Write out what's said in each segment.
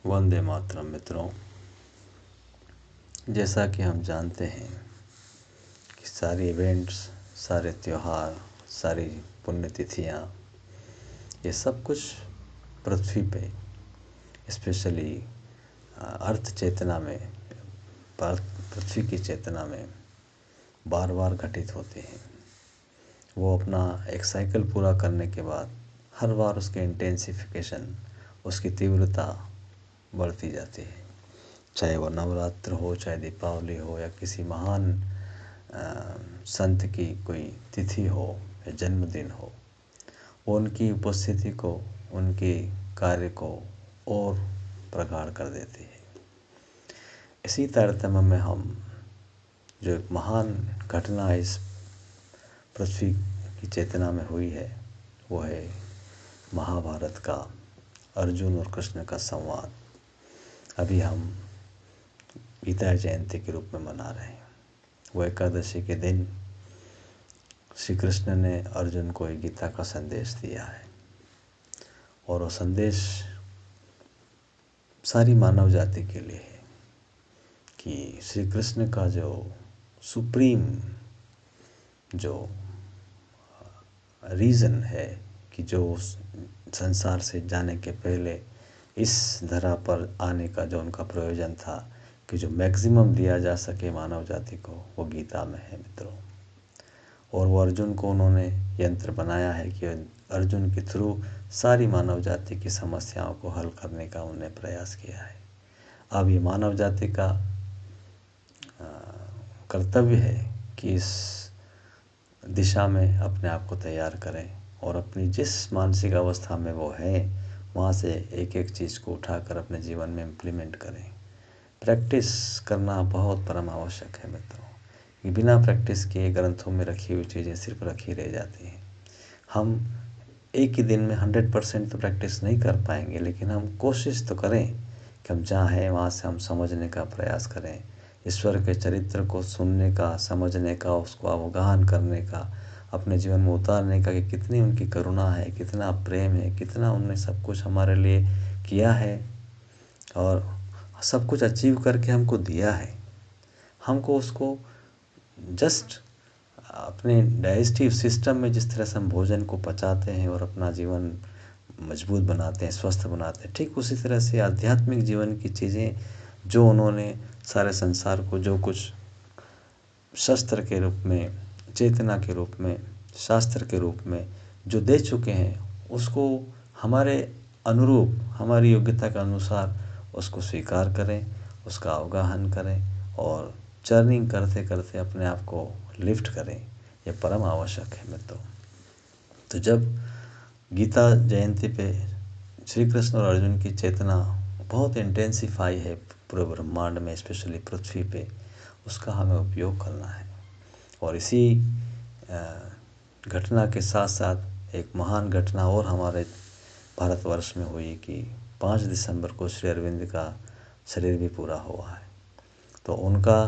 वंदे मातरम मित्रों। जैसा कि हम जानते हैं कि सारे इवेंट्स, सारे त्यौहार, सारी पुण्यतिथियाँ, ये सब कुछ पृथ्वी पे, स्पेशली अर्थ चेतना में, पृथ्वी की चेतना में बार बार घटित होते हैं। वो अपना एक साइकिल पूरा करने के बाद हर बार उसके इंटेंसिफिकेशन, उसकी तीव्रता बढ़ती जाती है। चाहे वो नवरात्र हो, चाहे दीपावली हो, या किसी महान संत की कोई तिथि हो या जन्मदिन हो, वो उनकी उपस्थिति को, उनके कार्य को और प्रगाढ़ कर देती है। इसी तारतम्य में हम जो एक महान घटना इस पृथ्वी की चेतना में हुई है, वो है महाभारत का अर्जुन और कृष्ण का संवाद। अभी हम गीता जयंती के रूप में मना रहे हैं। वो एकादशी के दिन श्री कृष्ण ने अर्जुन को एक गीता का संदेश दिया है, और वो संदेश सारी मानव जाति के लिए है कि श्री कृष्ण का जो सुप्रीम जो रीज़न है कि जो संसार से जाने के पहले इस धरा पर आने का जो उनका प्रयोजन था कि जो मैक्सिमम दिया जा सके मानव जाति को, वो गीता में है मित्रों। और वो अर्जुन को उन्होंने यंत्र बनाया है कि अर्जुन के थ्रू सारी मानव जाति की समस्याओं को हल करने का उन्होंने प्रयास किया है। अब ये मानव जाति का कर्तव्य है कि इस दिशा में अपने आप को तैयार करें और अपनी जिस मानसिक अवस्था में वो है, वहाँ से एक एक चीज़ को उठाकर अपने जीवन में इम्प्लीमेंट करें। प्रैक्टिस करना बहुत परम आवश्यक है मित्रों, कि बिना प्रैक्टिस किए ग्रंथों में रखी हुई चीज़ें सिर्फ रखी रह जाती हैं। हम एक ही दिन में 100% तो प्रैक्टिस नहीं कर पाएंगे, लेकिन हम कोशिश तो करें कि हम जहाँ हैं वहाँ से हम समझने का प्रयास करें, ईश्वर के चरित्र को सुनने का, समझने का, उसको अवगाहन करने का, अपने जीवन में उतारने का कि कितनी उनकी करुणा है, कितना प्रेम है, कितना उनने सब कुछ हमारे लिए किया है और सब कुछ अचीव करके हमको दिया है। हमको उसको जस्ट अपने डाइजेस्टिव सिस्टम में जिस तरह से हम भोजन को पचाते हैं और अपना जीवन मजबूत बनाते हैं, स्वस्थ बनाते हैं, ठीक उसी तरह से आध्यात्मिक जीवन की चीज़ें जो उन्होंने सारे संसार को जो कुछ शस्त्र के रूप में, चेतना के रूप में, शास्त्र के रूप में जो दे चुके हैं, उसको हमारे अनुरूप, हमारी योग्यता के अनुसार उसको स्वीकार करें, उसका अवगाहन करें और जर्निंग करते करते अपने आप को लिफ्ट करें। यह परम आवश्यक है मित्रों। तो जब गीता जयंती पे श्री कृष्ण और अर्जुन की चेतना बहुत इंटेंसिफाई है पूरे ब्रह्मांड में, स्पेशली पृथ्वी पे, उसका हमें उपयोग करना है। और इसी घटना के साथ साथ एक महान घटना और हमारे भारतवर्ष में हुई कि 5 दिसंबर को श्री अरविंद का शरीर भी पूरा हुआ है। तो उनका,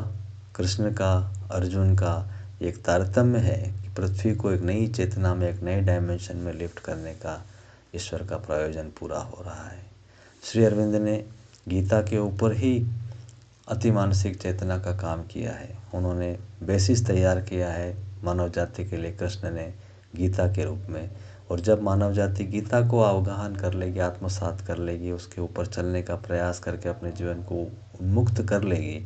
कृष्ण का, अर्जुन का एक तारतम्य है कि पृथ्वी को एक नई चेतना में, एक नए डायमेंशन में लिफ्ट करने का ईश्वर का प्रयोजन पूरा हो रहा है। श्री अरविंद ने गीता के ऊपर ही अति मानसिक चेतना का काम किया है। उन्होंने बेसिस तैयार किया है मानव जाति के लिए, कृष्ण ने गीता के रूप में। और जब मानव जाति गीता को अवगाहन कर लेगी, आत्मसात कर लेगी, उसके ऊपर चलने का प्रयास करके अपने जीवन को उन्मुक्त कर लेगी,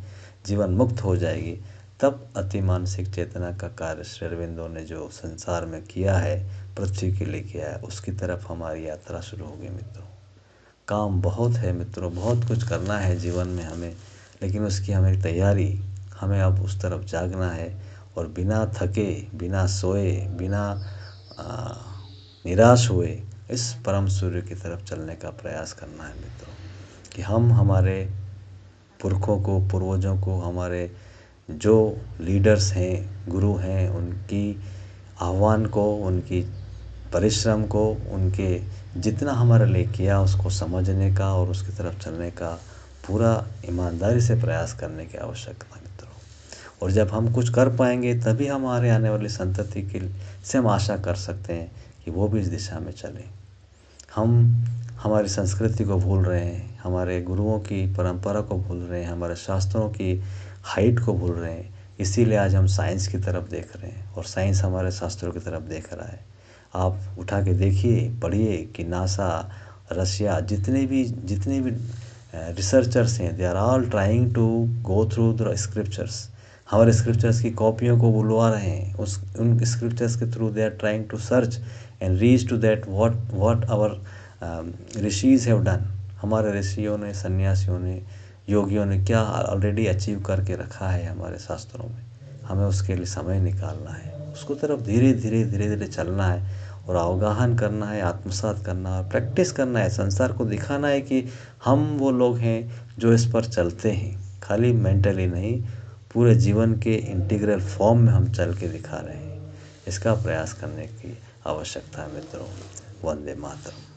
जीवन मुक्त हो जाएगी, तब अति मानसिक चेतना का कार्य श्री अरविंदों ने जो संसार में किया है, पृथ्वी के लिए किया है, उसकी तरफ हमारी यात्रा शुरू होगी मित्रों। काम बहुत है मित्रों, बहुत कुछ करना है जीवन में हमें, लेकिन उसकी हमें तैयारी, हमें अब उस तरफ जागना है और बिना थके, बिना सोए, बिना निराश हुए इस परम सूर्य की तरफ चलने का प्रयास करना है मित्रों। कि हम हमारे पुरखों को, पूर्वजों को, हमारे जो लीडर्स हैं, गुरु हैं, उनकी आह्वान को, उनकी परिश्रम को, उनके जितना हमारे लिए किया उसको समझने का और उसकी तरफ चलने का पूरा ईमानदारी से प्रयास करने की आवश्यकता है मित्रों। और जब हम कुछ कर पाएंगे तभी हमारे आने वाली संतति के से हम आशा कर सकते हैं कि वो भी इस दिशा में चले। हम हमारी संस्कृति को भूल रहे हैं, हमारे गुरुओं की परंपरा को भूल रहे हैं, हमारे शास्त्रों की हाइट को भूल रहे हैं। इसीलिए आज हम साइंस की तरफ देख रहे हैं और साइंस हमारे शास्त्रों की तरफ देख रहा है। आप उठा के देखिए, पढ़िए कि नासा, रशिया, जितने भी रिसर्चर्स हैं, they are all trying to go through the scriptures. हमारे स्क्रिप्चर्स की कॉपियों को बुलवा रहे हैं, उन स्क्रिप्चर्स के through they are trying to search and reach to that what our rishis have done. हमारे ऋषियों ने, सन्यासियों ने, योगियों ने क्या ऑलरेडी अचीव करके रखा है हमारे शास्त्रों में। हमें उसके लिए समय निकालना है, उसको तरफ धीरे धीरे चलना है और अवगाहन करना है, आत्मसात करना है, प्रैक्टिस करना है, संसार को दिखाना है कि हम वो लोग हैं जो इस पर चलते हैं। खाली मेंटली नहीं, पूरे जीवन के इंटीग्रल फॉर्म में हम चल के दिखा रहे हैं। इसका प्रयास करने की आवश्यकता है मित्रों। वंदे मातरम।